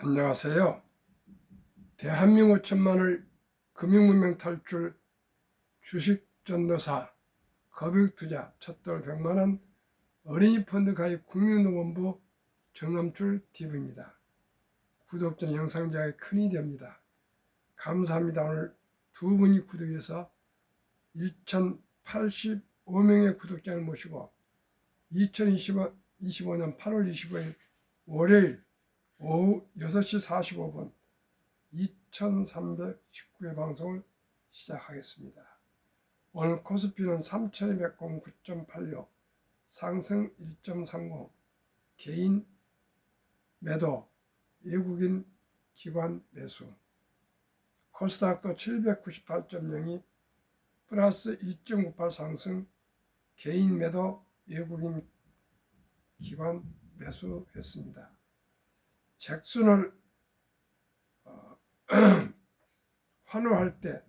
안녕하세요. 대한민국 천만을 금융문명 탈출 주식전도사 거북투자 첫돌 100만원 어린이 펀드 가입 국민노원부 정남출 TV입니다. 구독자는 영상자에 큰이 됩니다. 감사합니다. 오늘 두 분이 구독해서 1085명의 구독자를 모시고 2025년 8월 25일 월요일 오후 6시 45분 2319회 방송을 시작하겠습니다. 오늘 코스피는 3209.86 상승 1.30 개인 매도 외국인 기관 매수 코스닥도 798.02 플러스 1.98 상승 개인 매도 외국인 기관 매수했습니다. 잭슨을 환호할 때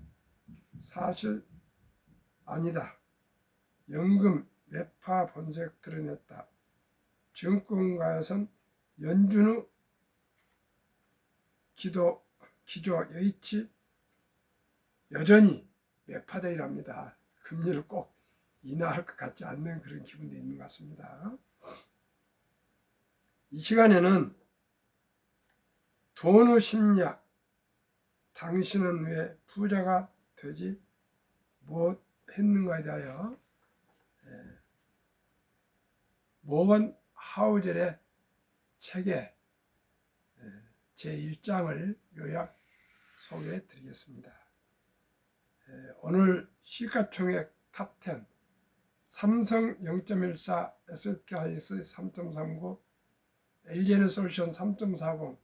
사실 아니다. 연금 매파 본색 드러냈다. 증권가에선 연준의 기조 여의치 여전히 매파적이랍니다. 금리를 꼭 인하할 것 같지 않는 그런 기분도 있는 것 같습니다. 이 시간에는 돈의 심리학, 당신은 왜 부자가 되지 못했는가에 대하여 모건 하우젤의 책의 제1장을 요약 소개해 드리겠습니다. 오늘 시가총액 탑10 삼성 0.14, SK하이닉스 3.39, LG에너솔루션 3.40,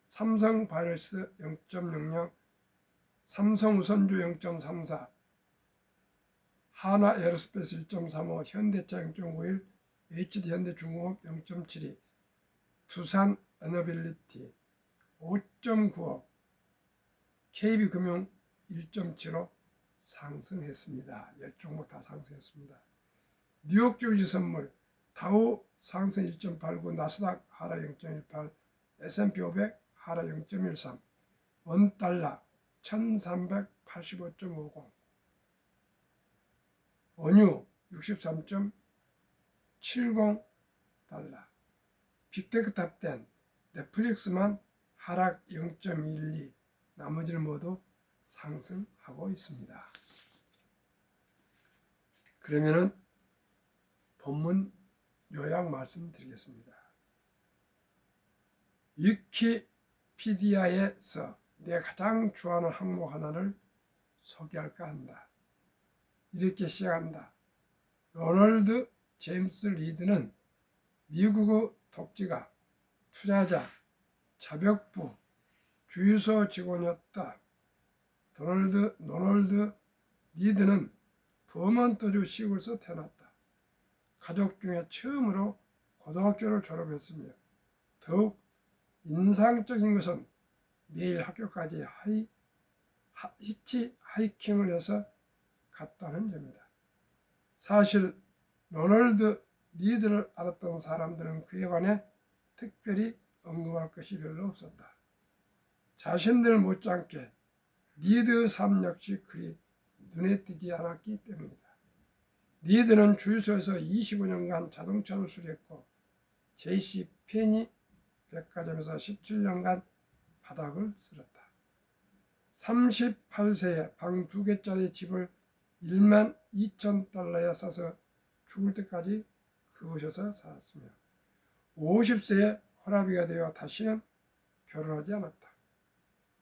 삼성바이오로스 0.00, 삼성우선주 0.34, 하나에어로스페이스 1.35, 현대차 0.51, HD현대중공업 0.72, 두산에너빌리티 5.95, KB금융 1.75 상승했습니다. 10종목 다 상승했습니다. 뉴욕 주식선물 다우 상승 1.89, 나스닥 하락 0.18, S&P 500 하락 0.13, 원달러 1385.50, 원유 63.70 달러, 빅테크 탑10 넷플릭스만 하락 0.12, 나머지는 모두 상승하고 있습니다. 그러면은 본문 요약 말씀드리겠습니다. 위키피디아에서 내가 가장 좋아하는 항목 하나를 소개할까 한다. 이렇게 시작한다. 로널드 제임스 리드는 미국의 독지가 투자자, 자벽부, 주유소 직원이었다. 로널드 리드는 버먼트주 시골에서 태어났다. 가족 중에 처음으로 고등학교를 졸업했으며 더욱 인상적인 것은 매일 학교까지 히치하이킹을 해서 갔다는 점이다. 사실 로널드 리드를 알았던 사람들은 그에 관해 특별히 언급할 것이 별로 없었다. 자신들 못지않게 리드의 삶 역시 그리 눈에 띄지 않았기 때문이다. 리드는 주유소에서 25년간 자동차를 수리했고 JC 페니 백화점에서 17년간 바닥을 쓸었다. 38세에 방 2개짜리 집을 1만 2천 달러에 사서 죽을 때까지 그곳에서 살았으며 50세에 혈압이가 되어 다시는 결혼하지 않았다.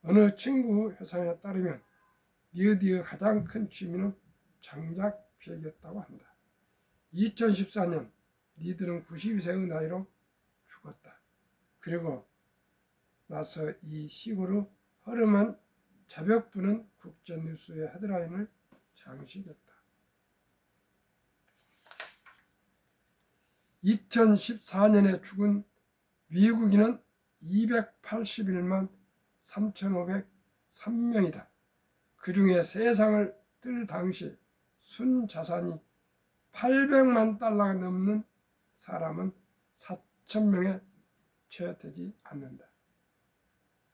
어느 친구 회상에 따르면 리드의 가장 큰 취미는 장작 피우기였다고 한다. 2014년 리드는 92세의 나이로 죽었다. 그리고 나서 이 시골의 허름한 자벽부는 국제뉴스의 헤드라인을 장식했다. 2014년에 죽은 미국인은 281만 3,503명이다. 그 중에 세상을 뜰 당시 순자산이 800만 달러가 넘는 사람은 4,000명에 채되지 않는다.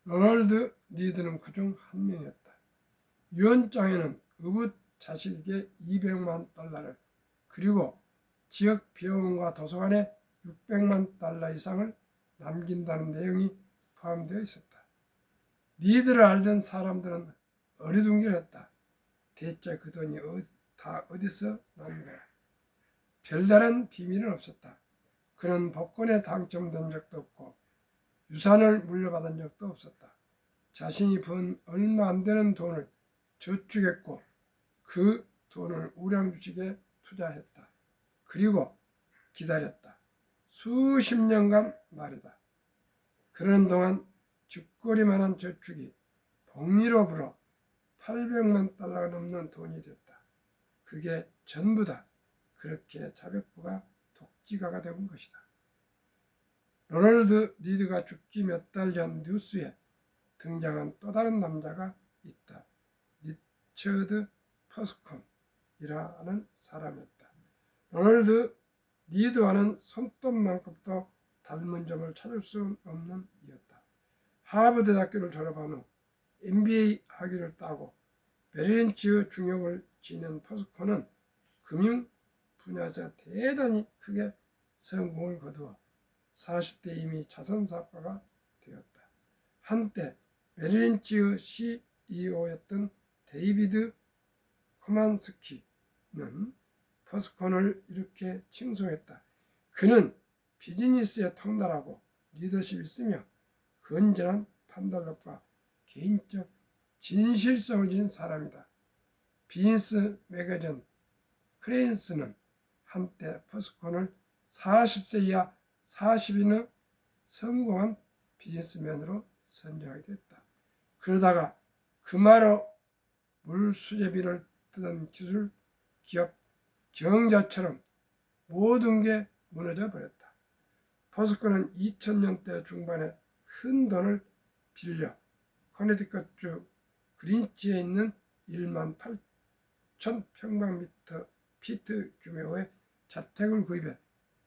로널드 리드는 그중 한 명이었다. 유언장에는 의붓 자식에게 200만 달러를 그리고 지역 병원과 도서관에 600만 달러 이상을 남긴다는 내용이 포함되어 있었다. 리드를 알던 사람들은 어리둥절했다. 대체 그 돈이 다 어디서 난 거야? 별다른 비밀은 없었다. 그는 복권에 당첨된 적도 없고 유산을 물려받은 적도 없었다. 자신이 번 얼마 안 되는 돈을 저축했고 그 돈을 우량주식에 투자했다. 그리고 기다렸다. 수십 년간 말이다. 그런 동안 죽거리만한 저축이 복리로 불어 800만 달러가 넘는 돈이 됐다. 그게 전부다. 그렇게 자백부가 독지가가 된 것이다. 로널드 리드가 죽기 몇 달 전 뉴스에 등장한 또 다른 남자가 있다. 리처드 퍼스콘이라는 사람이었다. 로널드 리드와는 손톱만큼도 닮은 점을 찾을 수 없는 이였다. 하버드 대학교를 졸업한 후 MBA 학위를 따고 메릴린치 중역을 지낸 퍼스콘은 금융 분야에서 대단히 크게 성공을 거두어 40대 이미 자선사업가가 되었다. 한때 메릴린치의 CEO였던 데이비드 코만스키는 퍼스콘을 이렇게 칭송했다. 그는 비즈니스에 통달하고 리더십이 있으며 건전한 판단력과 개인적 진실성을 지닌 사람이다. 비즈니스 매거진 크레인스는 한때 퍼스콘을 40세 이하 40인의 성공한 비즈니스맨으로 선정하게 됐다. 그러다가 금화로 물수제비를 뜨던 기술 기업 경자처럼 모든 게 무너져 버렸다. 퍼스콘은 2000년대 중반에 큰 돈을 빌려 커네티컷주 그린치에 있는 1만 8천 평방미터 피트 규모의 자택을 구입해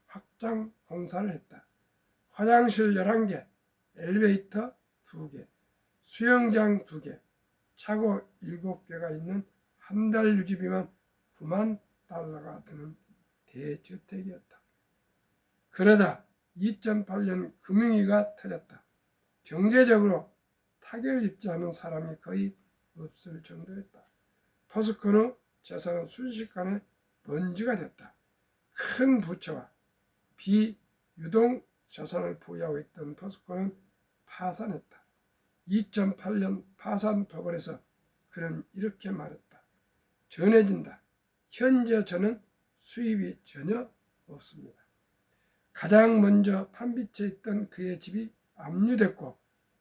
확장 공사를 했다. 화장실 11개, 엘리베이터 2개, 수영장 2개, 차고 7개가 있는 한 달 유지비만 9만 달러가 드는 대저택이었다. 그러다 2008년 금융위기가 터졌다. 경제적으로 타격을 입지 않은 사람이 거의 없을 정도였다. 퍼스콘의 재산은 순식간에 먼지가 됐다. 큰 부채와 비유동 자산을 보유하고 있던 퍼스콘은 파산했다. 2008년 파산 법원에서 그는 이렇게 말했다. 전해진다. 현재 저는 수입이 전혀 없습니다. 가장 먼저 판비치에 있던 그의 집이 압류됐고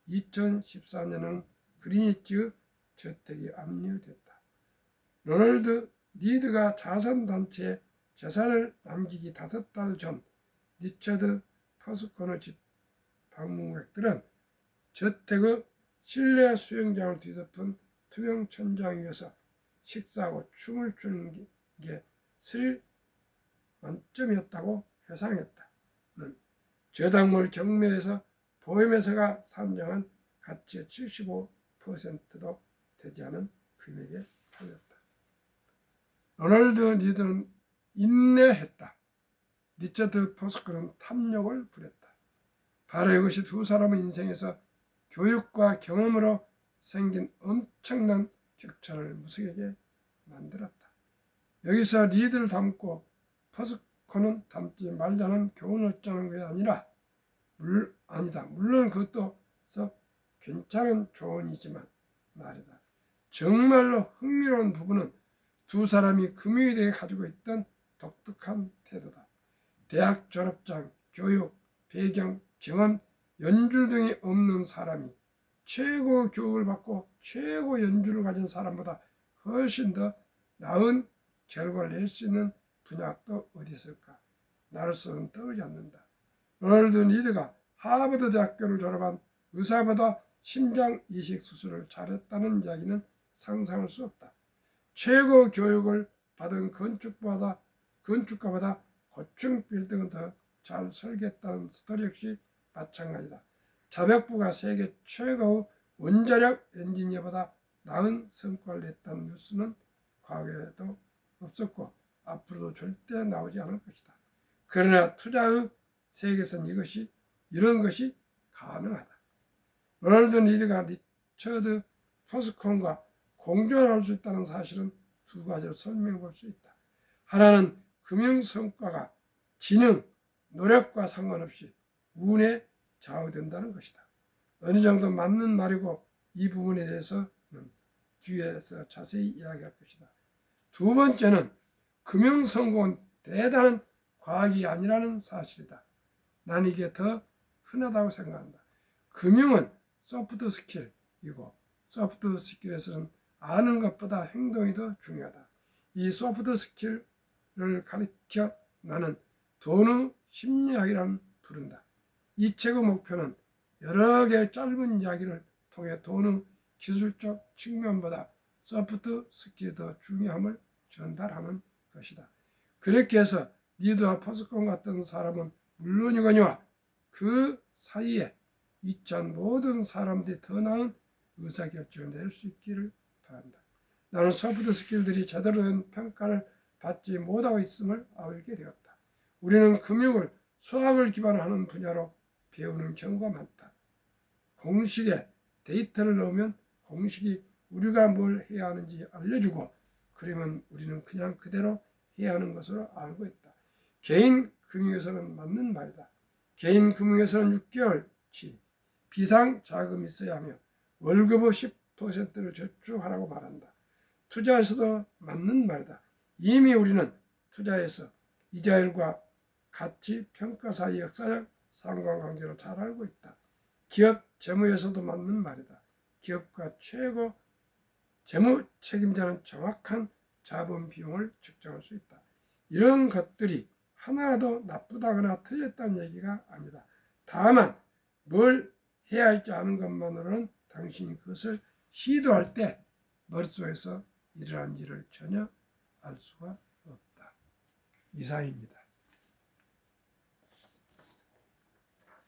2014년은 그리니치의 저택이 압류됐다. 로널드 리드가 자선단체에 재산을 남기기 5달 전 리처드 퍼스콘의 집 방문객들은 저택의 실내 수영장을 뒤덮은 투명 천장 위에서 식사하고 춤을 추는 게 스릴 만점이었다고 회상했다. 저당물 경매에서 보험회사가 산정한 가치의 75%도 되지 않은 금액에 팔렸다. 로널드 리드는 인내했다. 리처드 퍼스콘은 탐욕을 부렸다. 바로 이것이 두 사람의 인생에서 교육과 경험으로 생긴 엄청난 격차를 무색하게 만들었다. 여기서 리드를 닮고 퍼스콘은 닮지 말자는 교훈을 얻자는 것이 아니다. 물론 그것도 썩 괜찮은 조언이지만 말이다. 정말로 흥미로운 부분은 두 사람이 금융에 대해 가지고 있던 독특한 태도다. 대학 졸업장, 교육, 배경, 경험, 연줄 등이 없는 사람이 최고 교육을 받고 최고 연줄을 가진 사람보다 훨씬 더 나은 결과를 낼 수 있는 분야가 또 어디 있을까? 나로서는 떠오르지 않는다. 로널드 리드가 하버드 대학교를 졸업한 의사보다 심장 이식 수술을 잘했다는 이야기는 상상할 수 없다. 최고 교육을 받은 건축가보다 고층 빌딩은 더 잘 설계했다는 스토리 역시 마찬가지다. 자벽부가 세계 최고의 원자력 엔지니어보다 나은 성과를 냈다는 뉴스는 과거에도 없었고 앞으로도 절대 나오지 않을 것이다. 그러나 투자의 세계에서는 이런 것이 가능하다. 로널드 리드가 리처드 포스콘과 공존할 수 있다는 사실은 두 가지로 설명해 볼 수 있다. 하나는 금융 성과가 지능, 노력과 상관없이 운에 좌우된다는 것이다. 어느 정도 맞는 말이고 이 부분에 대해서는 뒤에서 자세히 이야기할 것이다. 두 번째는 금융 성공은 대단한 과학이 아니라는 사실이다. 난 이게 더 흔하다고 생각한다. 금융은 소프트 스킬이고 소프트 스킬에서는 아는 것보다 행동이 더 중요하다. 이 소프트 스킬을 가리켜 나는 돈의 심리학이라는 부른다. 이 책의 목표는 여러 개의 짧은 이야기를 통해 돈의 기술적 측면보다 소프트 스킬이 더 중요함을 전달하는 것이다. 그렇게 해서 리드와 포스콘 같은 사람은 물론이거니와 그 사이에 있던 모든 사람들이 더 나은 의사결정을 낼 수 있기를 바란다. 나는 소프트 스킬들이 제대로 된 평가를 받지 못하고 있음을 알게 되었다. 우리는 금융을 수학을 기반으로 하는 분야로 배우는 경우가 많다. 공식에 데이터를 넣으면 공식이 우리가 뭘 해야 하는지 알려주고 그러면 우리는 그냥 그대로 해야 하는 것으로 알고 있다. 개인 금융에서는 맞는 말이다. 개인 금융에서는 6개월치 비상 자금이 있어야 하며 월급의 10%를 저축하라고 말한다. 투자에서도 맞는 말이다. 이미 우리는 투자에서 이자율과 가치 평가 사이 역사적 상관관계로 잘 알고 있다. 기업 재무에서도 맞는 말이다. 기업과 최고 재무 책임자는 정확한 자본 비용을 측정할 수 있다. 이런 것들이 하나라도 나쁘다거나 틀렸다는 얘기가 아니다. 다만 뭘 해야 할지 아는 것만으로는 당신이 그것을 시도할 때 머릿속에서 일어난 일을 전혀 알 수가 없다. 이상입니다.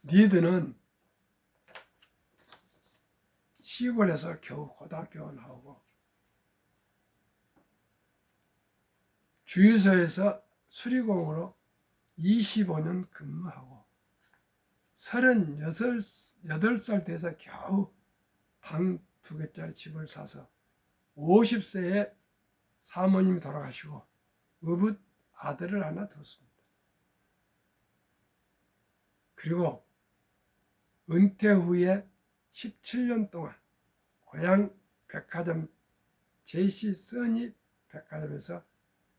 리드는 시골에서 겨우 고등학교 나오고 주유소에서 수리공으로 25년 근무하고 38살 돼서 겨우 방 2개짜리 집을 사서 50세에 사모님이 돌아가시고 의붓 아들을 하나 뒀습니다. 그리고 은퇴 후에 17년 동안 고향 백화점 JC 써니 백화점에서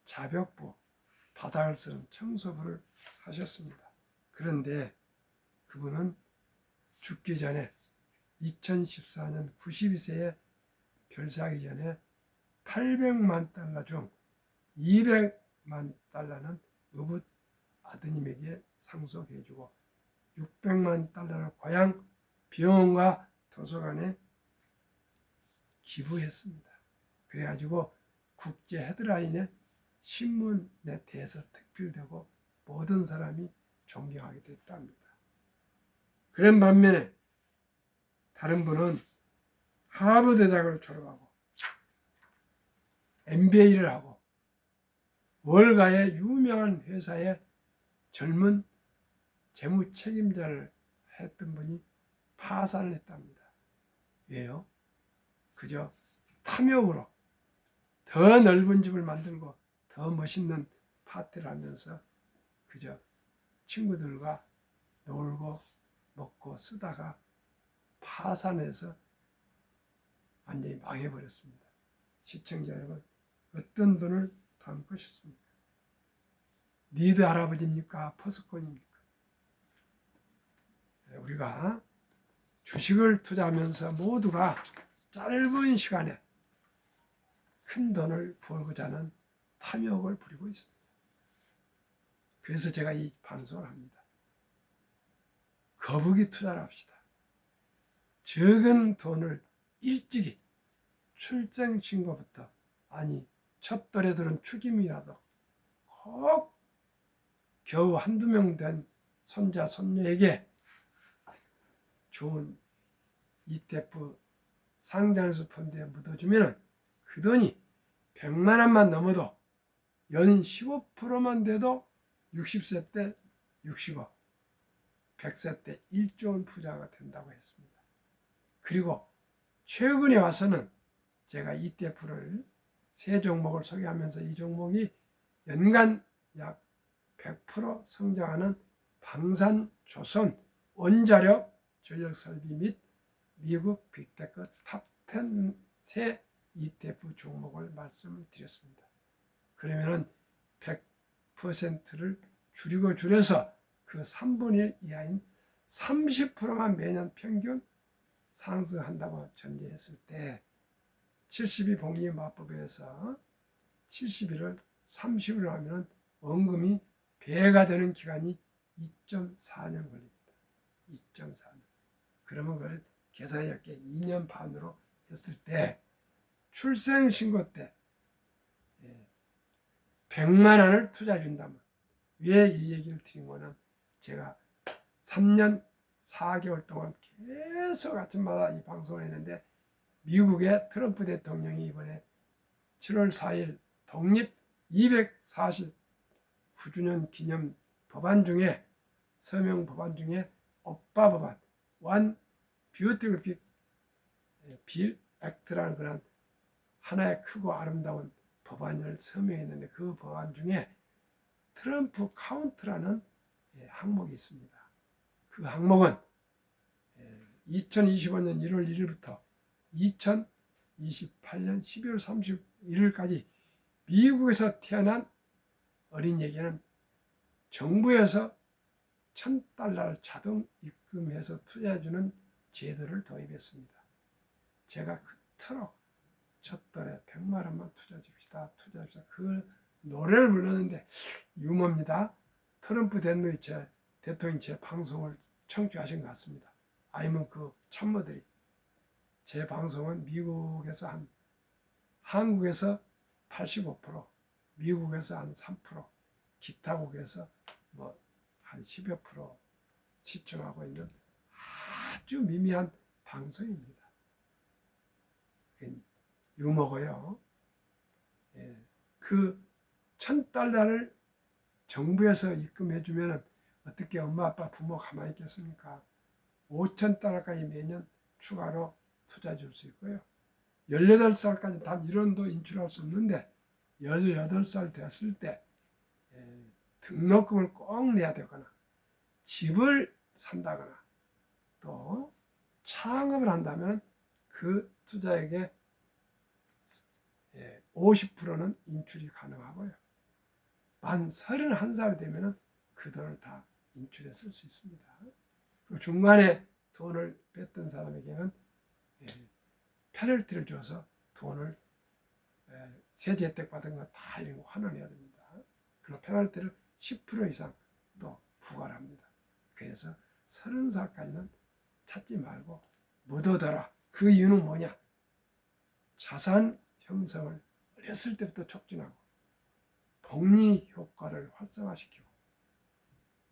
자벽부, 바닥을 쓰는 청소부를 하셨습니다. 그런데 그분은 죽기 전에 2014년 92세에 별세하기 전에 800만 달러 중 200만 달러는 의붓 아드님에게 상속해주고 600만 달러를 고향 병원과 도서관에 기부했습니다. 그래가지고 국제 헤드라인에 신문에 대해서 특필되고 모든 사람이 존경하게 됐답니다. 그런 반면에 다른 분은 하버드 대학을 졸업하고 MBA를 하고 월가의 유명한 회사의 젊은 재무 책임자를 했던 분이 파산을 했답니다. 왜요? 그저 탐욕으로 더 넓은 집을 만들고 더 멋있는 파티를 하면서 그저 친구들과 놀고 먹고 쓰다가 파산해서 완전히 망해버렸습니다. 시청자 여러분, 어떤 분을 닮고 싶습니까? 리드 할아버지입니까? 포스콘입니까? 우리가 주식을 투자하면서 모두가 짧은 시간에 큰 돈을 벌고자 하는 탐욕을 부리고 있습니다. 그래서 제가 이 방송을 합니다. 거북이 투자를 합시다. 적은 돈을 일찍이 출생신고부터 아니 첫 돌에 들은 축임이라도 꼭 겨우 한두 명 된 손자 손녀에게 좋은 ETF 상장수 펀드에 묻어주면 그 돈이 100만 원만 넘어도 연 15%만 돼도 60세 때 60억, 100세 때 1조 원 부자가 된다고 했습니다. 그리고 최근에 와서는 제가 ETF를 세 종목을 소개하면서 이 종목이 연간 약 100% 성장하는 방산조선 원자력 전력설비 및 미국 빅테크 탑10 세 ETF 종목을 말씀드렸습니다. 그러면은 100%를 줄여서 그 3분의 1 이하인 30%만 매년 평균 상승한다고 전제했을 때 72 복리마법에서 71을 30을 하면 원금이 배가 되는 기간이 2.4년 걸립니다. 2.4년. 그러면 그걸 계산해볼게 2년 반으로 했을 때 출생신고 때 100만 원을 투자해 준다면 왜 이 얘기를 드린 거는 제가 3년 4개월 동안 계속 아침마다 이 방송을 했는데 미국의 트럼프 대통령이 이번에 7월 4일 독립 249주년 기념 법안 중에 서명 법안 중에 오빠 법안 One Beautiful Bill Act라는 그런 하나의 크고 아름다운 법안을 서명했는데 그 법안 중에 트럼프 카운트라는 항목이 있습니다. 그 항목은 2025년 1월 1일부터 2028년 12월 31일까지 미국에서 태어난 어린이에게는 정부에서 $1,000를 자동 입금해서 투자해주는 제도를 도입했습니다. 제가 그토록 첫달에 100만 원만 투자해 줍시다. 그 노래를 불렀는데 유머입니다. 트럼프 대통령이 제 방송을 청취하신 것 같습니다. 아니면 그 참모들이 제 방송은 미국에서 한국에서 85%, 미국에서 한 3%, 기타국에서 한 10여 프로 시청하고 있는 아주 미미한 방송입니다. 유머고요. 그 $1,000를 정부에서 입금해주면 어떻게 엄마, 아빠, 부모 가만히 있겠습니까? $5,000까지 매년 추가로 투자해 줄 수 있고요. 18살까지 단 1원도 인출할 수 없는데 18살 됐을 때 등록금을 꼭 내야 되거나 집을 산다거나 또 창업을 한다면 그 투자액의 50%는 인출이 가능하고요. 만 31살이 되면 그 돈을 다 인출해 쓸 수 있습니다. 그리고 중간에 돈을 뺐던 사람에게는 페널티를 줘서 돈을 세제 혜택 받은 거 다 이런 거 환원해야 됩니다. 그리고 페널티를 10% 이상 또 부과를 합니다. 그래서 30살까지는 찾지 말고 묻어둬라. 그 이유는 뭐냐? 자산 형성을 어렸을 때부터 촉진하고 복리 효과를 활성화시키고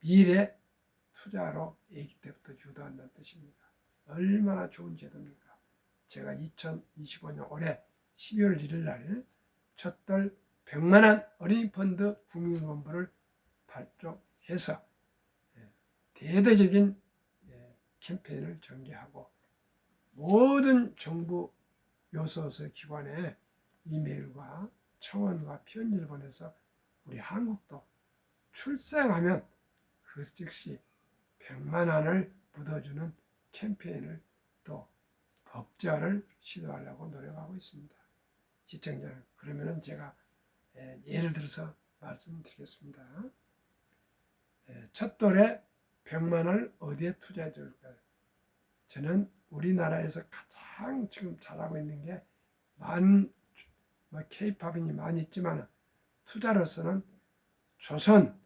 미래 투자로 아기 때부터 유도한다는 뜻입니다. 얼마나 좋은 제도입니까? 제가 2025년 올해 12월 1일 날 첫달 100만 원 어린이 펀드 국민연금부를 발족해서 대대적인 캠페인을 전개하고 모든 정부 요소수 기관에 이메일과 청원과 편지를 보내서 우리 한국도 출생하면 그 즉시 100만 원을 묻어주는 캠페인을 또 법제화를 시도하려고 노력하고 있습니다. 시청자들, 그러면은 제가 예를 들어서 말씀드리겠습니다. 첫 돌에 100만 원을 어디에 투자해 줄까요? 저는 우리나라에서 가장 지금 잘하고 있는 게 K-팝이 많이 있지만 투자로서는 조선,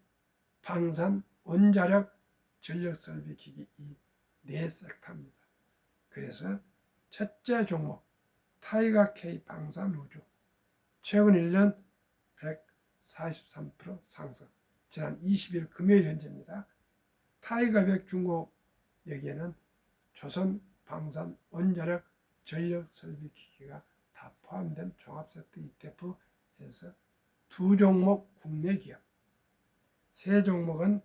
방산, 원자력, 전력설비 기기 이 네 섹터입니다. 그래서 첫째 종목 타이거 K 방산 우주 최근 1년 143% 상승. 지난 20일 금요일 현재입니다. 타이거 100 중국 여기에는 조선 방산 원자력 전력 설비 기기가 다 포함된 종합세트 ETF에서 두 종목 국내 기업, 세 종목은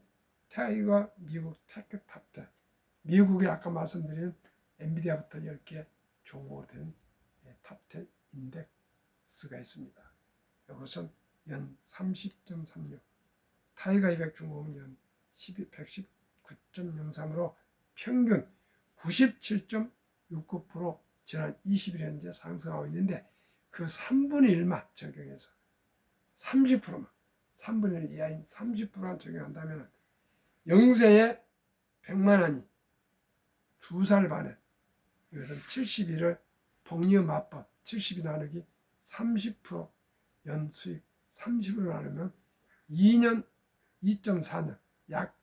타이거 미국 테크 탑10, 미국에 아까 말씀드린 엔비디아부터 10개 종목으로 된 탑10 인덱스가 있습니다. 이것은 연 30.36, 타이거 200 중공은 연 119.03으로 평균 97.69% 지난 20일 현재 상승하고 있는데 그 3분의 1만 적용해서 30%만 3분의 1 이하인 30%만 적용한다면 영세에 100만 원이 2살 반에 이것은 71을 복리의 맞법 70이 나누기 30% 연수익 30으로 나누면 2년 2.4년 약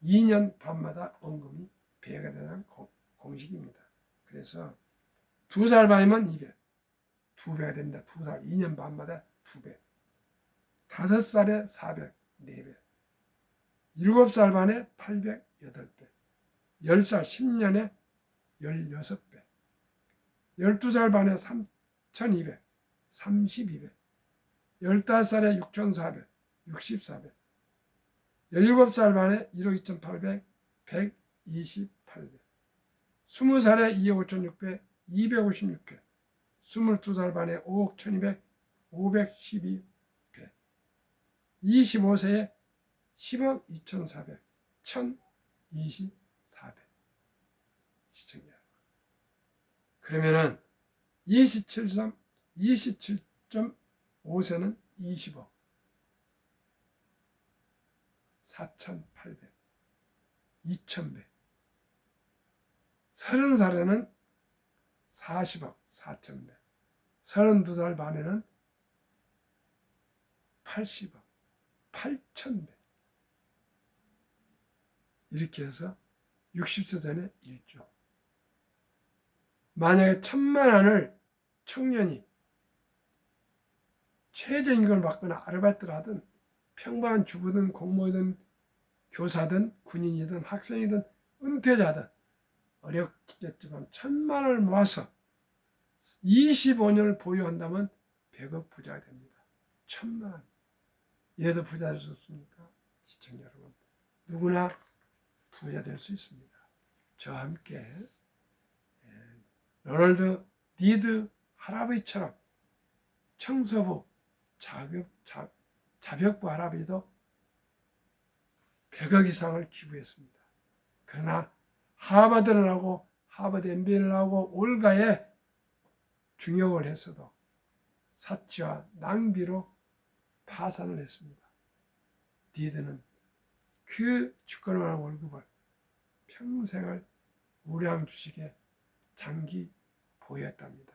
2년 반마다 원금이 배가 되는 공식입니다. 그래서 2살 반이면 2배, 2배가 됩니다. 2살 2년 반마다 2배, 5살에 400, 4배, 7살 반에 800, 8배, 10살 10년에 16배, 12살 반에 3,200, 32배, 15살에 6,400, 64배, 17살 반에 1억 2,800, 128배, 20살에 2억 5,600, 256회, 22살 반에 5억 1,200, 512배, 25세에 10억 2,400, 1,024배. 시청자 여러분. 그러면은 27.5세는 20억, 4,800, 2,000배. 30살에는 40억, 4,000배. 32살 반에는 80억, 8,000배. 이렇게 해서 60세 전에 1조. 만약에 1,000만 원을 청년이 최저임금을 받거나 아르바이트를 하든 평범한 주부든 공무원이든 교사든 군인이든 학생이든 은퇴자든 어렵겠지만 1,000만 원을 모아서 25년을 보유한다면 100억 부자가 됩니다. 1,000만 원. 이래도 부자 될 수 없습니까? 시청자 여러분. 누구나 부자 될 수 있습니다. 저와 함께 로널드 니드 할아버지처럼 청소부, 자벽부 할아버지도 100억 이상을 기부했습니다. 그러나 하버드를 하고 하버드 MBA를 하고 올가에 중역을 했어도 사치와 낭비로 파산을 했습니다. 니드는 그 주권을 하는 월급을 평생을 우량 주식에 장기 보유했답니다.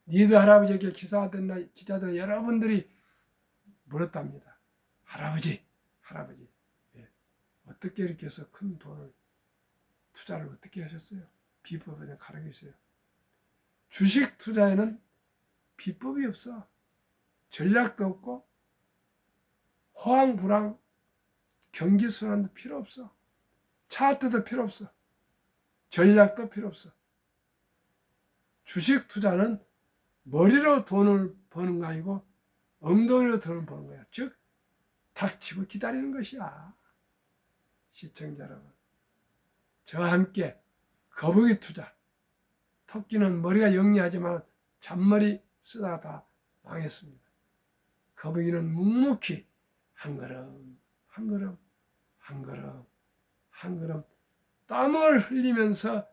니드 할아버지에게 기자들 여러분들이 물었답니다. 할아버지 어떻게 이렇게 해서 큰 돈을 투자를 어떻게 하셨어요? 비법을 좀 가르쳐 주세요. 주식 투자에는 비법이 없어. 전략도 없고 호황불황 경기순환도 필요 없어. 차트도 필요 없어. 전략도 필요 없어. 주식 투자는 머리로 돈을 버는 거 아니고 엉덩이로 돈을 버는 거야. 즉 닥치고 기다리는 것이야. 시청자 여러분, 저와 함께 거북이 투자. 토끼는 머리가 영리하지만 잔머리 쓰다가 다 망했습니다. 거북이는 묵묵히 한 걸음 한 걸음 한 걸음 한 걸음 땀을 흘리면서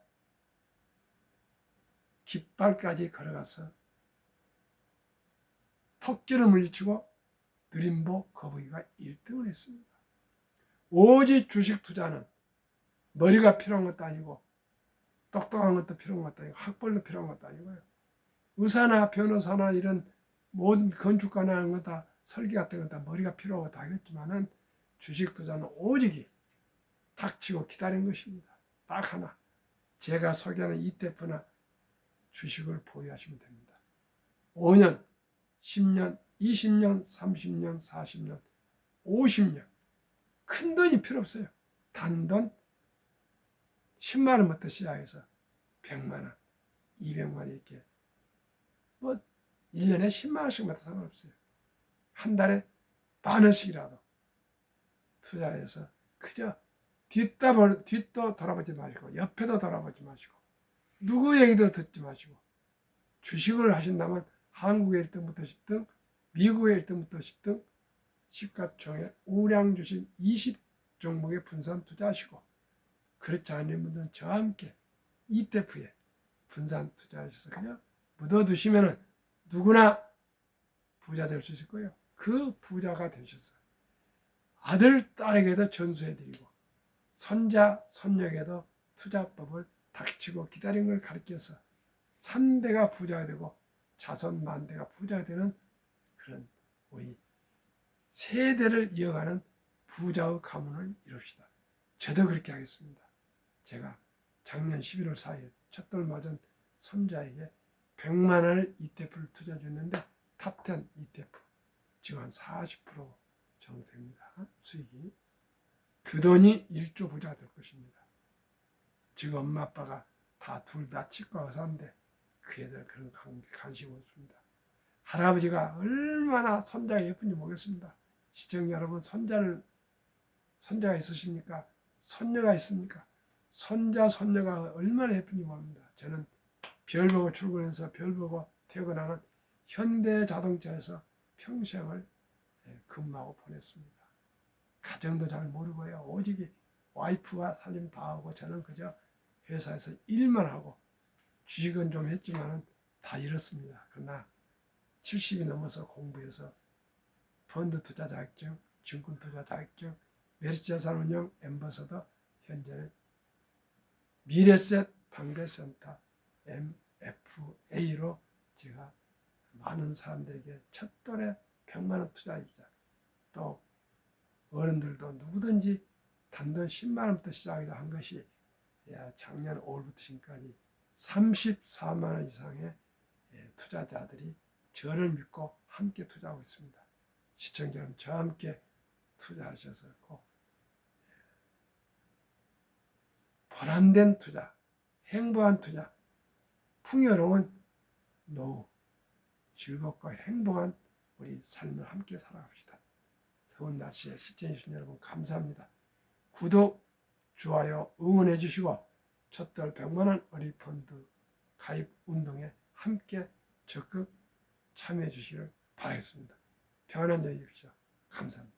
깃발까지 걸어가서 토끼를 물리치고 느림보 거북이가 1등을 했습니다. 오직 주식 투자는 머리가 필요한 것도 아니고 똑똑한 것도 필요한 것도 아니고 학벌도 필요한 것도 아니고요. 의사나 변호사나 이런 모든 건축가나 하는 거다 설계 같은 거 다 머리가 필요하고 다 하겠지만은 주식 투자는 오직 닥치고 기다리는 것입니다. 딱 하나. 제가 소개하는 ETF나 주식을 보유하시면 됩니다. 5년, 10년, 20년, 30년, 40년, 50년. 큰 돈이 필요 없어요. 단돈 10만 원부터 시작해서 100만 원, 200만 원 이렇게 뭐 1년에 10만 원씩 받아도 상관없어요. 한 달에 만 원씩이라도 투자해서 그저 뒷도 돌아보지 마시고 옆에도 돌아보지 마시고 누구 얘기도 듣지 마시고 주식을 하신다면 한국의 1등부터 10등, 미국의 1등부터 10등 시가총액 우량 주식 20종목에 분산 투자하시고 그렇지 않은 분들은 저와 함께 ETF에 분산 투자하셔서 그냥 묻어두시면 누구나 부자 될 수 있을 거예요. 그 부자가 되셔서 아들, 딸에게도 전수해드리고 손자, 손녀에게도 투자법을 닥치고 기다린 걸 가르쳐서 3대가 부자가 되고 자손 만대가 부자가 되는 그런 우리 세대를 이어가는 부자의 가문을 이룹시다. 저도 그렇게 하겠습니다. 제가 작년 11월 4일 첫돌 맞은 손자에게 100만 원을 ETF를 투자 줬는데 탑10 ETF 지금 한 40% 정도 됩니다. 수익이. 그 돈이 1조 부자가 될 것입니다. 지금 엄마 아빠가 둘 다 치과 의사인데 그 애들 그런 관심 없습니다. 할아버지가 얼마나 손자가 예쁜지 모르겠습니다. 시청자 여러분, 손자가 있으십니까? 손녀가 있습니까? 손녀가 얼마나 예쁜지 모릅니다. 저는 별 보고 출근해서 별 보고 퇴근하는 현대자동차에서 평생을 근무하고 보냈습니다. 가정도 잘 모르고요. 오직 와이프가 살림 다 하고 저는 그저 회사에서 일만 하고 주식은 좀 했지만은 다 잃었습니다. 그러나 70이 넘어서 공부해서 펀드 투자 자격증, 증권 투자 자격증, 메리츠자산운용 앰버서더, 현재는 미래셋 방배센터 MFA로 제가 많은 사람들에게 첫돌에 100만 원 투자입니다. 또 어른들도 누구든지 단돈 10만 원부터 시작해서 한 것이 작년 5월부터 지금까지 34만 원 이상의 투자자들이 저를 믿고 함께 투자하고 있습니다. 시청자 여러분, 저와 함께 투자하셔서 꼭 보람된 투자, 행복한 투자, 풍요로운 노후, 즐겁고 행복한 우리 삶을 함께 살아갑시다. 더운 날씨에 시청해주신 여러분 감사합니다. 구독, 좋아요, 응원해 주시고 첫돌 100만 원 어리펀드 가입 운동에 함께 적극 참여해 주시길 바라겠습니다. 평안한 저희 입시오. 감사합니다.